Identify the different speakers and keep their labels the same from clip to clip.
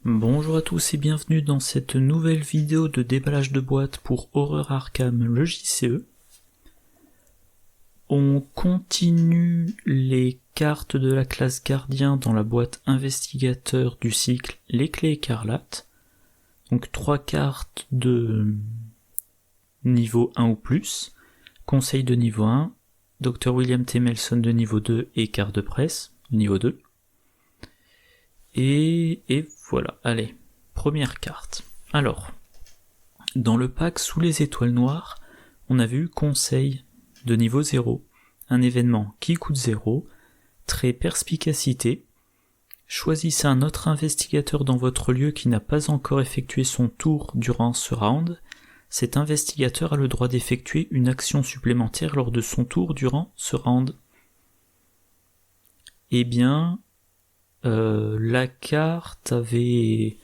Speaker 1: Bonjour à tous et bienvenue dans cette nouvelle vidéo de déballage de boîtes pour Horror Arkham le JCE. On continue les cartes de la classe gardien dans la boîte investigateur du cycle Les Clés Écarlates. Donc 3 cartes de niveau 1 ou plus, conseil de niveau 1, Dr William T. Melson de niveau 2 et carte de presse de niveau 2. Et voilà, allez, première carte. Alors, dans le pack Sous les étoiles noires, on avait eu conseil de niveau 0, un événement qui coûte 0, trait perspicacité, choisissez un autre investigateur dans votre lieu qui n'a pas encore effectué son tour durant ce round. Cet investigateur a le droit d'effectuer une action supplémentaire lors de son tour durant ce round. Eh bien, la carte avait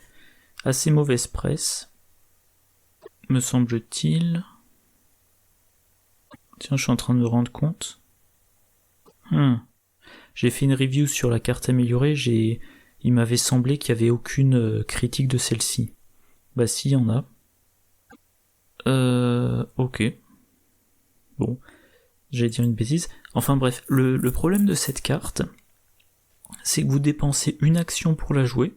Speaker 1: assez mauvaise presse, me semble-t-il. Tiens, je suis en train de me rendre compte. J'ai fait une review sur la carte améliorée, il m'avait semblé qu'il n'y avait aucune critique de celle-ci. Bah si, il y en a. Ok. Bon, j'allais dire une bêtise. Enfin bref, le problème de cette carte, c'est que vous dépensez une action pour la jouer,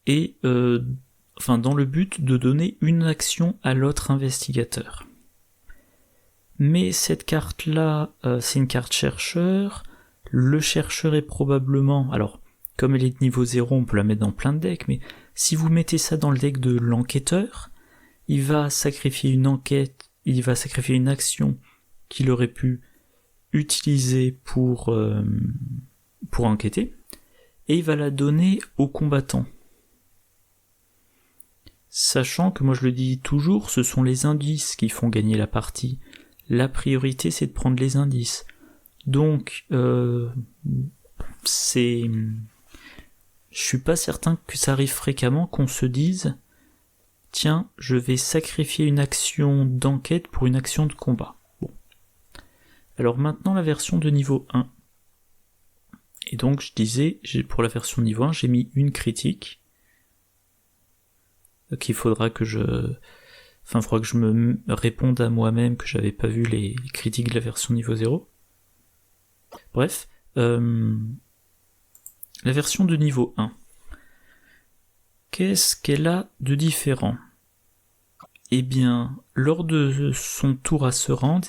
Speaker 1: et dans le but de donner une action à l'autre investigateur. Mais cette carte-là, c'est une carte chercheur. Le chercheur est probablement... Alors, comme elle est de niveau 0, on peut la mettre dans plein de decks, mais si vous mettez ça dans le deck de l'enquêteur, il va sacrifier une enquête, il va sacrifier une action qu'il aurait pu utiliser pour enquêter, et il va la donner au combattant. Sachant que, moi je le dis toujours, ce sont les indices qui font gagner la partie. La priorité, c'est de prendre les indices. Donc, je suis pas certain que ça arrive fréquemment qu'on se dise « Tiens, je vais sacrifier une action d'enquête pour une action de combat. » Bon. Alors maintenant, la version de niveau 1. Et donc, je disais, pour la version niveau 1, j'ai mis une critique. Qu'il faudra que je me réponde à moi-même que j'avais pas vu les critiques de la version niveau 0. Bref, la version de niveau 1. Qu'est-ce qu'elle a de différent ? Eh bien, lors de son tour à ce round,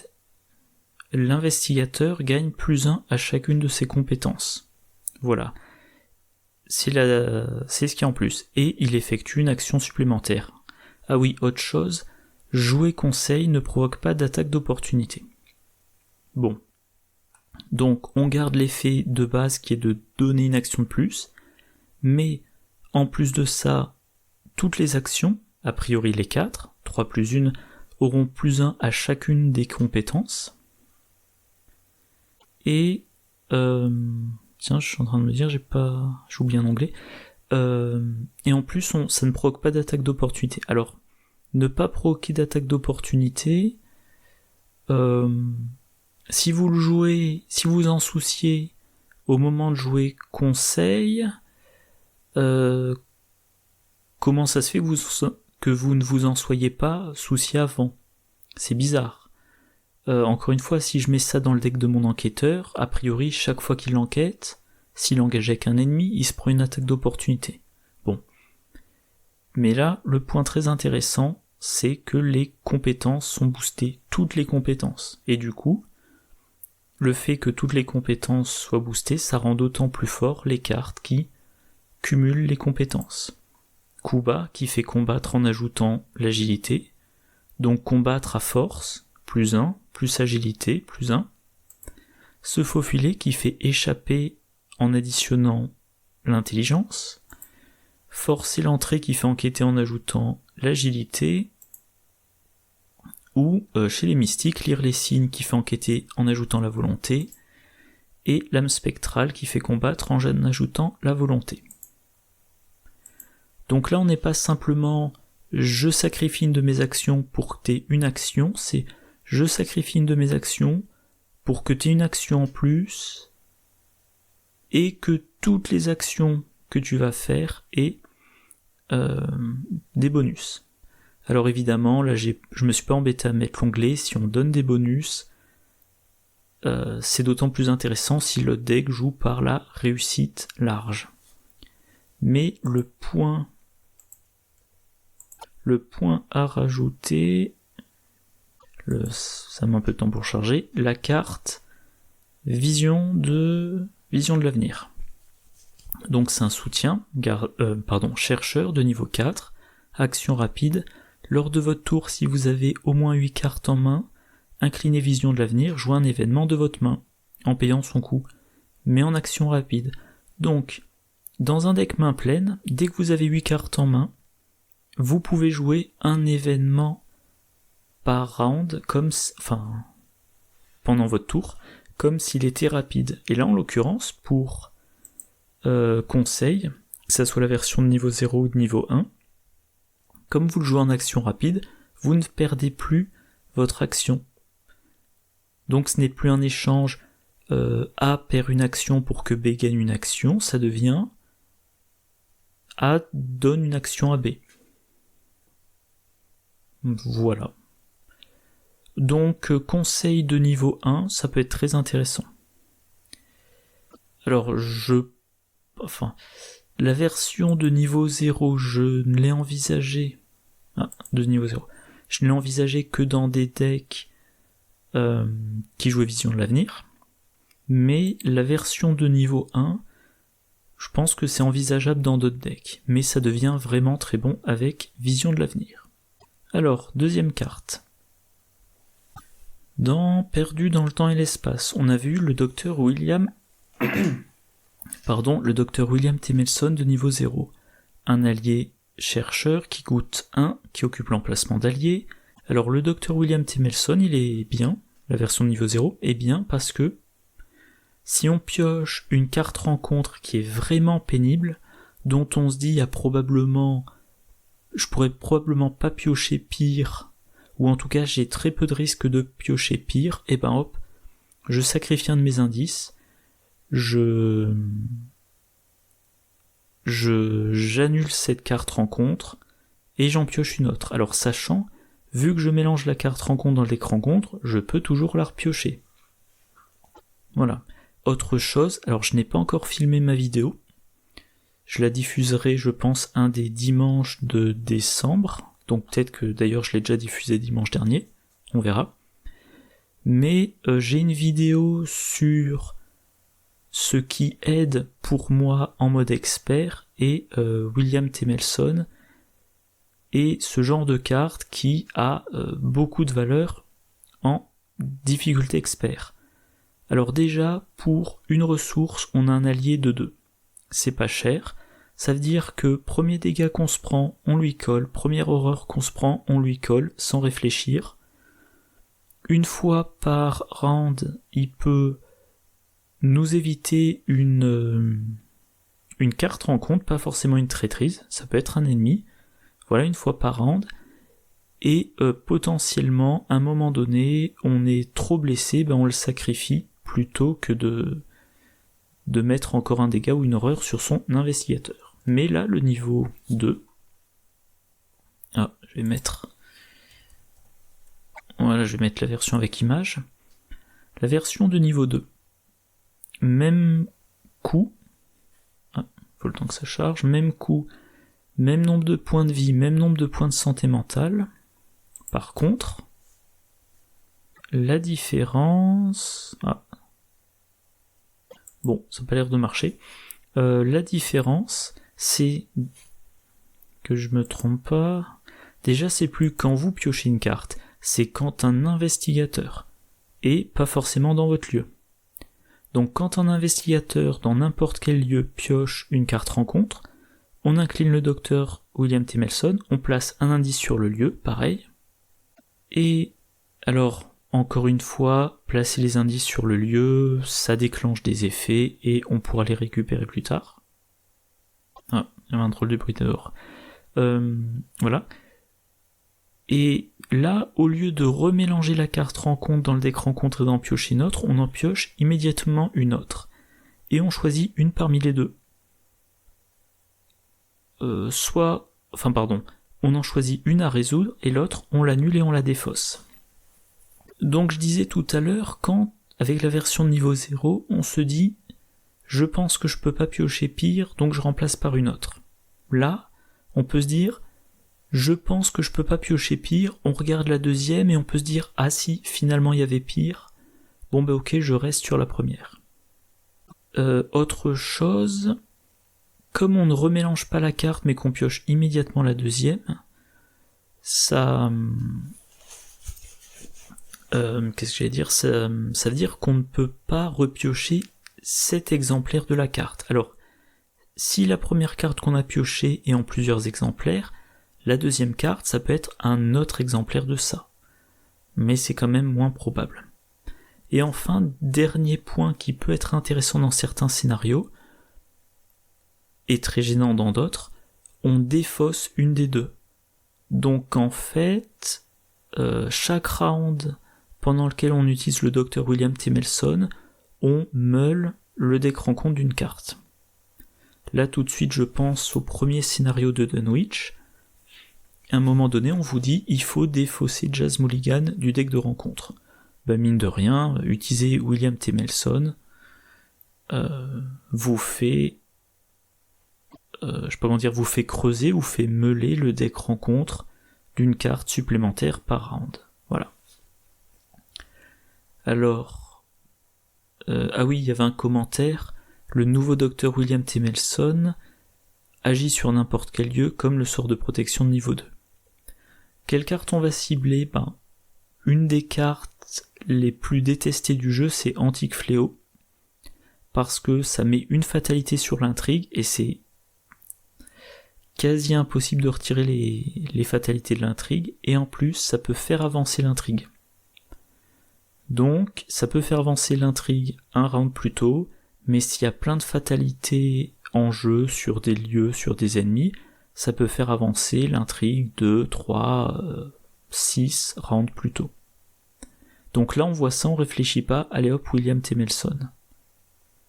Speaker 1: l'investigateur gagne +1 à chacune de ses compétences. Voilà. C'est ce qu'il y a en plus. Et il effectue une action supplémentaire. Ah oui, autre chose, jouer conseil ne provoque pas d'attaque d'opportunité. Bon. Donc, on garde l'effet de base qui est de donner une action de plus, mais en plus de ça, toutes les actions, a priori les 4, 3 plus 1, auront +1 à chacune des compétences. Et... Tiens, je suis en train de me dire, j'ai oublié un onglet. Et en plus, ça ne provoque pas d'attaque d'opportunité. Alors, ne pas provoquer d'attaque d'opportunité, si vous le jouez, si vous en souciez au moment de jouer conseil, comment ça se fait que vous ne vous en soyez pas soucié avant ? C'est bizarre. Encore une fois, si je mets ça dans le deck de mon enquêteur, a priori, chaque fois qu'il enquête, s'il engage avec un ennemi, il se prend une attaque d'opportunité. Bon. Mais là, le point très intéressant, c'est que les compétences sont boostées, toutes les compétences. Et du coup, le fait que toutes les compétences soient boostées, ça rend d'autant plus fort les cartes qui cumulent les compétences. Coup bas qui fait combattre en ajoutant l'agilité, donc combattre à force, +1, plus agilité, +1. Se faufiler qui fait échapper en additionnant l'intelligence. Forcer l'entrée qui fait enquêter en ajoutant l'agilité. Ou, chez les mystiques, lire les signes qui fait enquêter en ajoutant la volonté. Et l'âme spectrale qui fait combattre en ajoutant la volonté. Donc là, on n'est pas simplement je sacrifie une de mes actions pour que t'aies une action, c'est je sacrifie une de mes actions pour que tu aies une action en plus et que toutes les actions que tu vas faire aient des bonus. Alors évidemment, là je me suis pas embêté à mettre l'onglet. Si on donne des bonus, c'est d'autant plus intéressant si le deck joue par la réussite large. Mais le point à rajouter, ça met un peu de temps pour charger, la carte vision de l'avenir. Donc c'est un soutien, chercheur de niveau 4, action rapide. Lors de votre tour, si vous avez au moins 8 cartes en main, inclinez vision de l'avenir, jouez un événement de votre main, en payant son coût, mais en action rapide. Donc, dans un deck main pleine, dès que vous avez 8 cartes en main, vous pouvez jouer un événement par round, pendant votre tour, comme s'il était rapide. Et là, en l'occurrence, pour conseil, que ça soit la version de niveau 0 ou de niveau 1, comme vous le jouez en action rapide, vous ne perdez plus votre action. Donc ce n'est plus un échange A perd une action pour que B gagne une action, ça devient A donne une action à B. Voilà. Donc conseil de niveau 1, ça peut être très intéressant. Alors la version de niveau 0, je ne l'ai envisagée. De niveau 0. Je ne l'ai envisagé que dans des decks qui jouaient Vision de l'avenir. Mais la version de niveau 1, je pense que c'est envisageable dans d'autres decks. Mais ça devient vraiment très bon avec Vision de l'avenir. Alors, deuxième carte. Dans Perdu dans le temps et l'espace, on a vu le docteur William Temelson de niveau 0. Un allié chercheur qui coûte 1, qui occupe l'emplacement d'allié. Alors le docteur William Temelson, il est bien, la version de niveau 0 est bien parce que si on pioche une carte rencontre qui est vraiment pénible, dont on se dit je pourrais probablement pas piocher pire, ou en tout cas j'ai très peu de risques de piocher pire, et ben hop, je sacrifie un de mes indices, j'annule cette carte rencontre et j'en pioche une autre. Alors sachant, vu que je mélange la carte rencontre dans le deck rencontre, je peux toujours la repiocher. Voilà. Autre chose, alors je n'ai pas encore filmé ma vidéo. Je la diffuserai, je pense, un des dimanches de décembre. Donc peut-être que d'ailleurs je l'ai déjà diffusé dimanche dernier. On verra. Mais j'ai une vidéo sur ce qui aide pour moi en mode expert et William Temelson et ce genre de carte qui a beaucoup de valeur en difficulté expert. Alors déjà, pour une ressource, on a un allié de 2. C'est pas cher. Ça veut dire que premier dégât qu'on se prend, on lui colle. Première horreur qu'on se prend, on lui colle, sans réfléchir. Une fois par round, il peut nous éviter une carte rencontre, pas forcément une traîtrise, ça peut être un ennemi. Voilà, une fois par round. Et potentiellement, à un moment donné, on est trop blessé, on le sacrifie plutôt que de mettre encore un dégât ou une horreur sur son investigateur. Mais là, le niveau 2... je vais mettre la version avec image. La version de niveau 2. Même coup... faut le temps que ça charge. Même coup, même nombre de points de vie, même nombre de points de santé mentale. Par contre, la différence... Bon, ça n'a pas l'air de marcher. La différence, c'est que je me trompe pas. Déjà, c'est plus quand vous piochez une carte, c'est quand un investigateur, et pas forcément dans votre lieu. Donc quand un investigateur dans n'importe quel lieu pioche une carte rencontre, on incline le docteur William Temelson, on place un indice sur le lieu, pareil. Et alors, encore une fois, placer les indices sur le lieu, ça déclenche des effets et on pourra les récupérer plus tard. Il y avait un drôle de bruit dehors. Voilà. Et là, au lieu de remélanger la carte rencontre dans le deck rencontre et d'en piocher une autre, on en pioche immédiatement une autre. Et on choisit une parmi les deux. Soit on en choisit une à résoudre et l'autre on l'annule et on la défausse. Donc je disais tout à l'heure, quand avec la version de niveau 0, on se dit je pense que je peux pas piocher pire, donc je remplace par une autre. Là, on peut se dire je pense que je peux pas piocher pire, on regarde la deuxième et on peut se dire ah si, finalement il y avait pire, bon bah ok, je reste sur la première. Autre chose, comme on ne remélange pas la carte mais qu'on pioche immédiatement la deuxième, ça... qu'est-ce que j'allais dire, ça veut dire qu'on ne peut pas repiocher cet exemplaire de la carte. Alors, si la première carte qu'on a piochée est en plusieurs exemplaires, la deuxième carte, ça peut être un autre exemplaire de ça. Mais c'est quand même moins probable. Et enfin, dernier point qui peut être intéressant dans certains scénarios, et très gênant dans d'autres, on défausse une des deux. Donc en fait, chaque round pendant lequel on utilise le Dr William T. Melson, on meule le deck rencontre d'une carte. Là tout de suite je pense au premier scénario de Dunwich. À un moment donné on vous dit il faut défausser Jazz Mulligan du deck de rencontre. Ben mine de rien, utiliser William T. Melson vous fait vous fait creuser, vous fait meuler le deck rencontre d'une carte supplémentaire par round. Voilà. Alors, ah oui, il y avait un commentaire, le nouveau Dr William T. Melson agit sur n'importe quel lieu comme le sort de protection de niveau 2. Quelle carte on va cibler ? Ben, une des cartes les plus détestées du jeu, c'est Antique Fléau, parce que ça met une fatalité sur l'intrigue, et c'est quasi impossible de retirer les fatalités de l'intrigue, et en plus, ça peut faire avancer l'intrigue. Donc, ça peut faire avancer l'intrigue un round plus tôt, mais s'il y a plein de fatalités en jeu, sur des lieux, sur des ennemis, ça peut faire avancer l'intrigue 2, 3, 6 rounds plus tôt. Donc là, on voit ça, on réfléchit pas, allez hop, William T. Melson.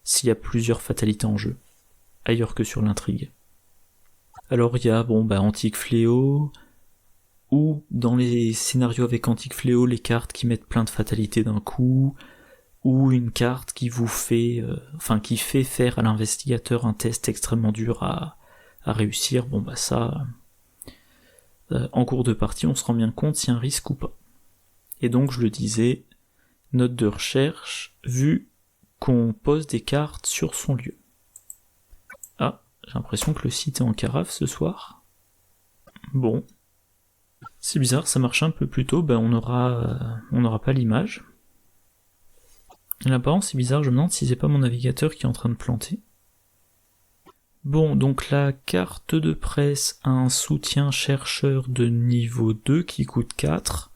Speaker 1: S'il y a plusieurs fatalités en jeu, ailleurs que sur l'intrigue. Alors il y a, Antique Fléau, ou dans les scénarios avec Antique Fléau, les cartes qui mettent plein de fatalités d'un coup, ou une carte qui vous fait, qui fait faire à l'investigateur un test extrêmement dur à réussir, en cours de partie, on se rend bien compte s'il y a un risque ou pas. Et donc, je le disais, note de recherche, vu qu'on pose des cartes sur son lieu. Ah, j'ai l'impression que le site est en carafe ce soir. Bon. C'est bizarre, ça marche un peu plus tôt, on n'aura pas l'image. L'apparence c'est bizarre, je me demande si c'est pas mon navigateur qui est en train de planter. Bon, donc la carte de presse a un soutien chercheur de niveau 2 qui coûte 4,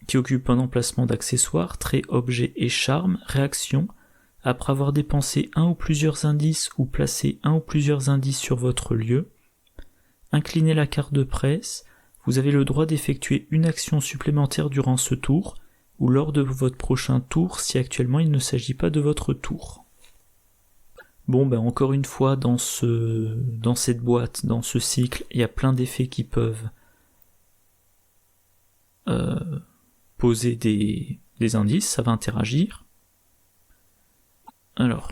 Speaker 1: qui occupe un emplacement d'accessoires, trait, objet et charme, réaction. Après avoir dépensé un ou plusieurs indices ou placé un ou plusieurs indices sur votre lieu, inclinez la carte de presse, vous avez le droit d'effectuer une action supplémentaire durant ce tour, ou lors de votre prochain tour si actuellement il ne s'agit pas de votre tour. Bon, encore une fois, dans cette boîte, dans ce cycle, il y a plein d'effets qui peuvent poser des indices, ça va interagir. Alors,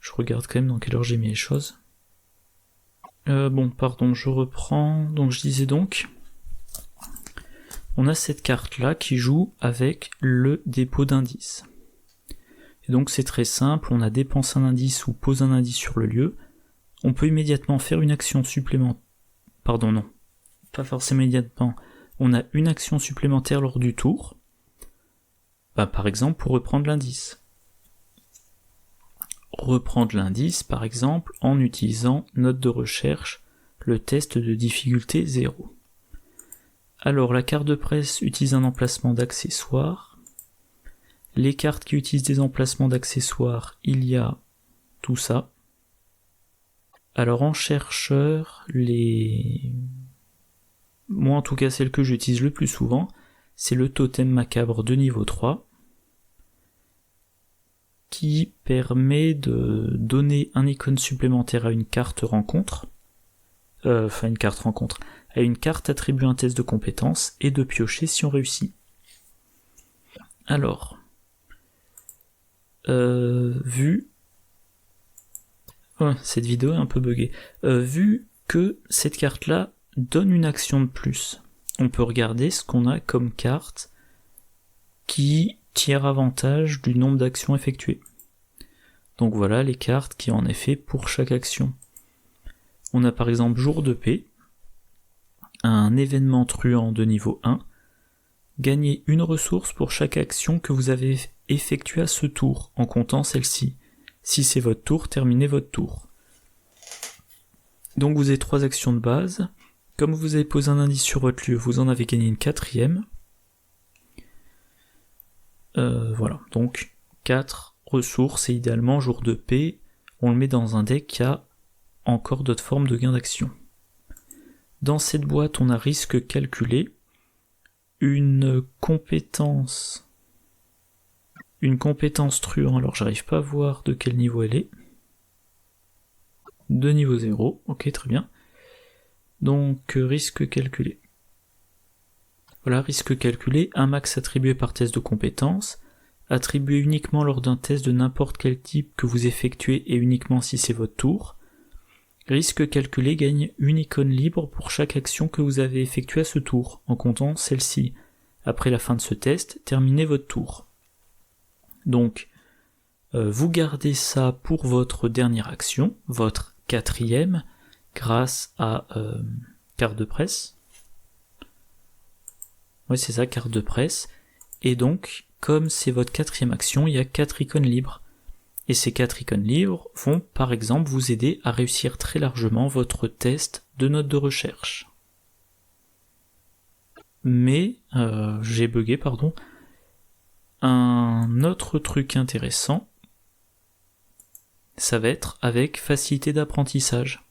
Speaker 1: je regarde quand même dans quelle heure j'ai mis les choses. Je reprends. Donc je disais on a cette carte-là qui joue avec le dépôt d'indices. Et donc c'est très simple, on a dépensé un indice ou pose un indice sur le lieu, on peut immédiatement faire une action supplémentaire. Pardon, non. Pas forcément immédiatement. On a une action supplémentaire lors du tour. Par exemple, pour reprendre l'indice. Reprendre l'indice, par exemple, en utilisant note de recherche, le test de difficulté 0. Alors, la carte de presse utilise un emplacement d'accessoires. Les cartes qui utilisent des emplacements d'accessoires, il y a tout ça. Alors, en chercheur, moi, en tout cas, celle que j'utilise le plus souvent, c'est le totem macabre de niveau 3, qui permet de donner un icône supplémentaire à une carte rencontre. une carte rencontre. À une carte, attribuer un test de compétence et de piocher si on réussit. Alors, cette vidéo est un peu buggée. Vu que cette carte-là donne une action de plus, on peut regarder ce qu'on a comme carte qui tire avantage du nombre d'actions effectuées. Donc voilà les cartes qui ont en effet pour chaque action. On a par exemple jour de paix, un événement truand de niveau 1, gagnez une ressource pour chaque action que vous avez effectuée à ce tour, en comptant celle-ci. Si c'est votre tour, terminez votre tour. Donc vous avez 3 actions de base. Comme vous avez posé un indice sur votre lieu, vous en avez gagné une 4e. Voilà, donc 4 ressources et idéalement jour de paix, on le met dans un deck qui a encore d'autres formes de gain d'action. Dans cette boîte, on a risque calculé, une compétence truand, alors j'arrive pas à voir de quel niveau elle est. De niveau 0, ok très bien. Donc risque calculé. Voilà, risque calculé, un max attribué par test de compétence, attribué uniquement lors d'un test de n'importe quel type que vous effectuez et uniquement si c'est votre tour. Risque calculé gagne une icône libre pour chaque action que vous avez effectuée à ce tour, en comptant celle-ci. Après la fin de ce test, terminez votre tour. Donc, vous gardez ça pour votre dernière action, votre 4e, grâce à carte de presse. Oui, c'est ça, carte de presse. Et donc, comme c'est votre 4e action, il y a 4 icônes libres. Et ces 4 icônes libres vont, par exemple, vous aider à réussir très largement votre test de note de recherche. Mais, j'ai bugué, pardon. Un autre truc intéressant, ça va être avec facilité d'apprentissage.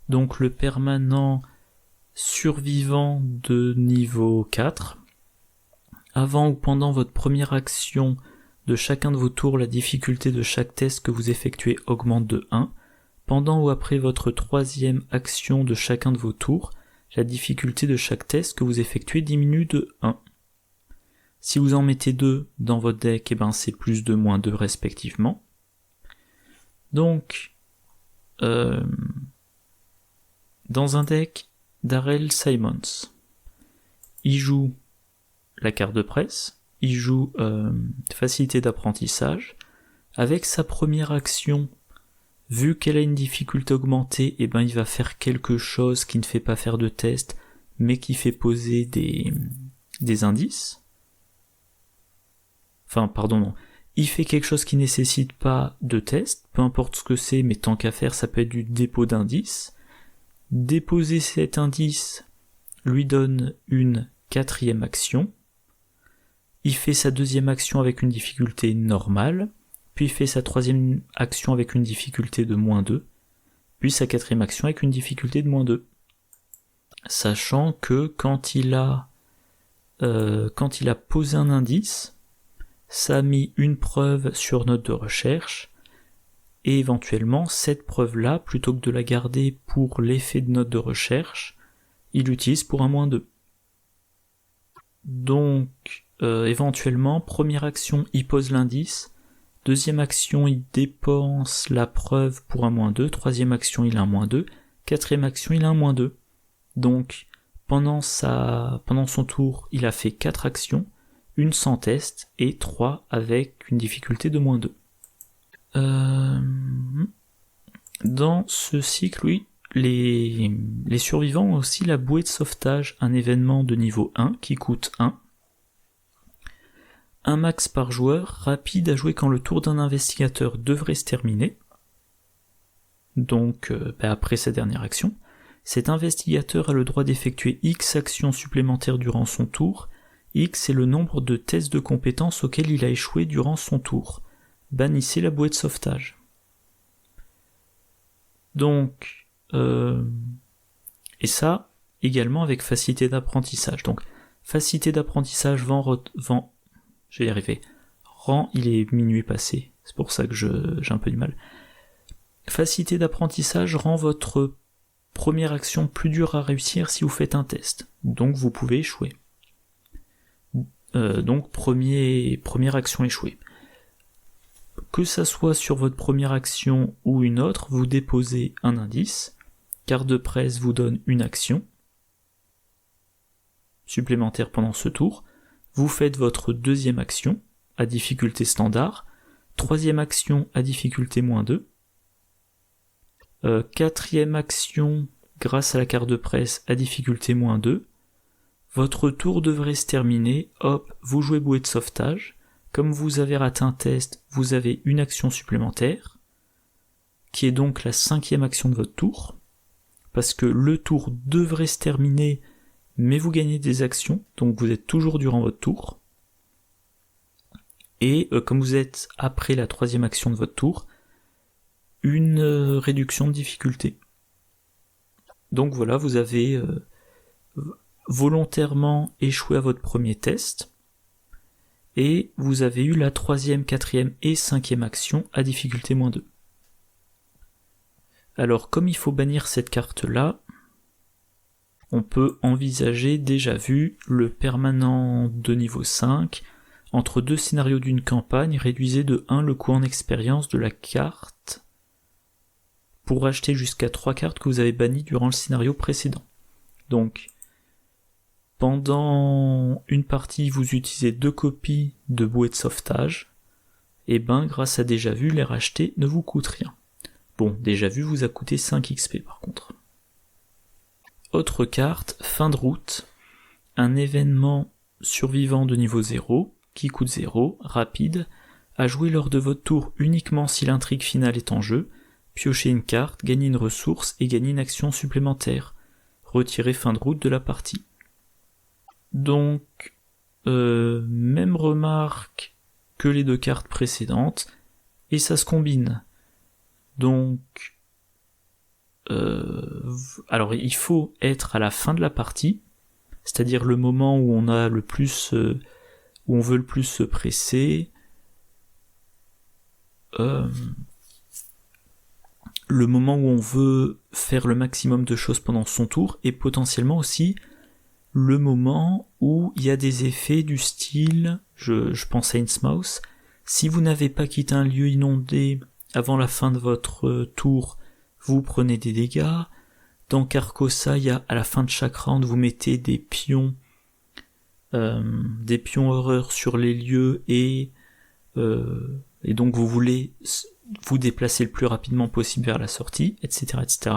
Speaker 1: Donc le permanent survivant de niveau 4, avant ou pendant votre première action de chacun de vos tours, la difficulté de chaque test que vous effectuez augmente de 1. Pendant ou après votre 3e action de chacun de vos tours, la difficulté de chaque test que vous effectuez diminue de 1. Si vous en mettez 2 dans votre deck, et c'est plus 2, moins 2 respectivement. Donc, dans un deck d'Arel Simons, il joue la carte de presse, il joue facilité d'apprentissage. Avec sa première action, vu qu'elle a une difficulté augmentée, il va faire quelque chose qui ne fait pas faire de test, mais qui fait poser des indices. Enfin, pardon, non. Il fait quelque chose qui nécessite pas de test, peu importe ce que c'est, mais tant qu'à faire, ça peut être du dépôt d'indices. Déposer cet indice lui donne une 4e action. Il fait sa 2e action avec une difficulté normale, puis il fait sa 3e action avec une difficulté de -2, puis sa 4e action avec une difficulté de -2. Sachant que quand il a posé un indice, ça a mis une preuve sur note de recherche, et éventuellement cette preuve-là, plutôt que de la garder pour l'effet de note de recherche, il l'utilise pour un -2. Donc, éventuellement, première action, il pose l'indice, 2e action, il dépense la preuve pour un -2, 3e action, il a un -2, 4e action, il a un -2. Donc, pendant son tour, il a fait 4 actions, une sans test et 3 avec une difficulté de -2. Dans ce cycle, oui, les survivants ont aussi la bouée de sauvetage, un événement de niveau 1 qui coûte 1. Un max par joueur, rapide à jouer quand le tour d'un investigateur devrait se terminer. Donc, après sa dernière action. Cet investigateur a le droit d'effectuer X actions supplémentaires durant son tour. X est le nombre de tests de compétences auxquels il a échoué durant son tour. Bannissez la bouée de sauvetage. Donc, et ça, également avec facilité d'apprentissage. Donc, facilité d'apprentissage je vais y arriver. Il est minuit passé, c'est pour ça que j'ai un peu du mal. Facilité d'apprentissage rend votre première action plus dure à réussir si vous faites un test, donc vous pouvez échouer. Donc première action échouée. Que ça soit sur votre première action ou une autre, vous déposez un indice. Carte de presse vous donne une action supplémentaire pendant ce tour. Vous faites votre deuxième action à difficulté standard, troisième action à difficulté -2, quatrième action grâce à la carte de presse à difficulté -2. Votre tour devrait se terminer, hop, vous jouez bouée de sauvetage. Comme vous avez raté un test, vous avez une action supplémentaire, qui est donc la cinquième action de votre tour, parce que le tour devrait se terminer, mais vous gagnez des actions, donc vous êtes toujours durant votre tour. Et comme vous êtes après la troisième action de votre tour, une réduction de difficulté. Donc voilà, vous avez volontairement échoué à votre premier test, et vous avez eu la troisième, quatrième et cinquième action à difficulté -2. Alors comme il faut bannir cette carte-là, on peut envisager déjà vu le permanent de niveau 5, entre deux scénarios d'une campagne, réduisez de 1 le coût en expérience de la carte pour acheter jusqu'à 3 cartes que vous avez bannies durant le scénario précédent. Donc, pendant une partie, vous utilisez 2 copies de bouée de sauvetage, et ben grâce à déjà vu, les racheter ne vous coûte rien. Bon, déjà vu vous a coûté 5 XP par contre. Autre carte, fin de route, un événement survivant de niveau 0, qui coûte 0, rapide, à jouer lors de votre tour uniquement si l'intrigue finale est en jeu, piochez une carte, gagnez une ressource et gagnez une action supplémentaire. Retirez fin de route de la partie. Donc, même remarque que les deux cartes précédentes, et ça se combine. Donc, alors il faut être à la fin de la partie, c'est-à-dire le moment où on a le plus, où on veut le plus se presser, le moment où on veut faire le maximum de choses pendant son tour, et potentiellement aussi le moment où il y a des effets du style, je pense à Innsmouth, si vous n'avez pas quitté un lieu inondé avant la fin de votre tour, vous prenez des dégâts. Dans Carcosa, il y a, à la fin de chaque round, vous mettez des pions horreur sur les lieux, et donc vous voulez vous déplacer le plus rapidement possible vers la sortie, etc., etc.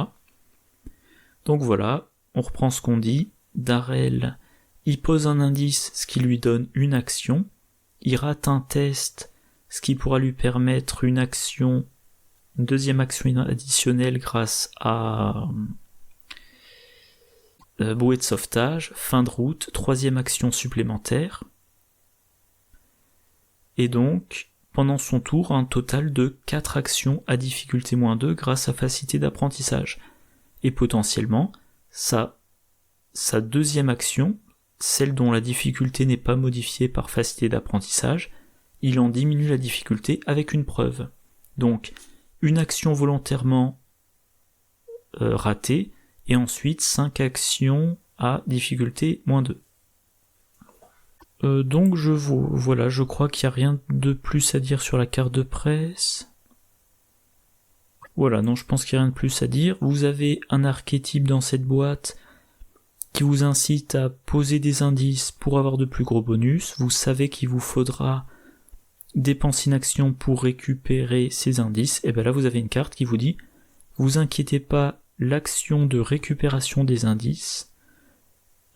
Speaker 1: Donc voilà, on reprend ce qu'on dit. Darrell, il pose un indice, ce qui lui donne une action. Il rate un test, ce qui pourra lui permettre une deuxième action additionnelle grâce à bouée de sauvetage, fin de route, troisième action supplémentaire. Et donc, pendant son tour, un total de 4 actions à difficulté -2 grâce à facilité d'apprentissage. Et potentiellement, sa deuxième action, celle dont la difficulté n'est pas modifiée par facilité d'apprentissage, il en diminue la difficulté avec une preuve. Donc, une action volontairement ratée, et ensuite 5 actions à difficulté -2. Donc voilà, je crois qu'il n'y a rien de plus à dire sur la carte de presse. Voilà, non, je pense qu'il n'y a rien de plus à dire. Vous avez un archétype dans cette boîte qui vous incite à poser des indices pour avoir de plus gros bonus. Vous savez qu'il vous faudra dépenser une action pour récupérer ces indices. Et bien là, vous avez une carte qui vous dit « Vous inquiétez pas, l'action de récupération des indices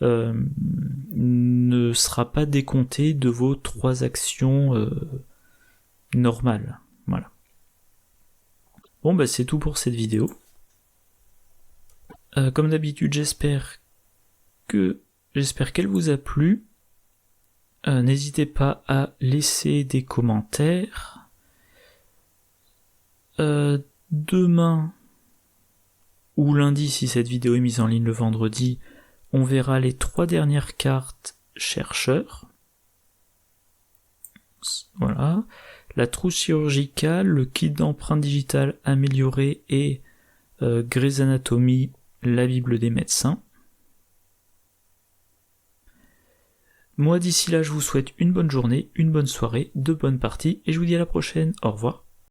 Speaker 1: ne sera pas décomptée de vos 3 actions normales. » Voilà. Bon, bah c'est tout pour cette vidéo. Comme d'habitude, j'espère qu'elle vous a plu. N'hésitez pas à laisser des commentaires. Demain ou lundi, si cette vidéo est mise en ligne le vendredi, on verra les 3 dernières cartes chercheurs. Voilà. La trousse chirurgicale, le kit d'empreinte digitale amélioré et Grey's Anatomy la Bible des médecins. Moi d'ici là je vous souhaite une bonne journée, une bonne soirée, de bonnes parties et je vous dis à la prochaine, au revoir.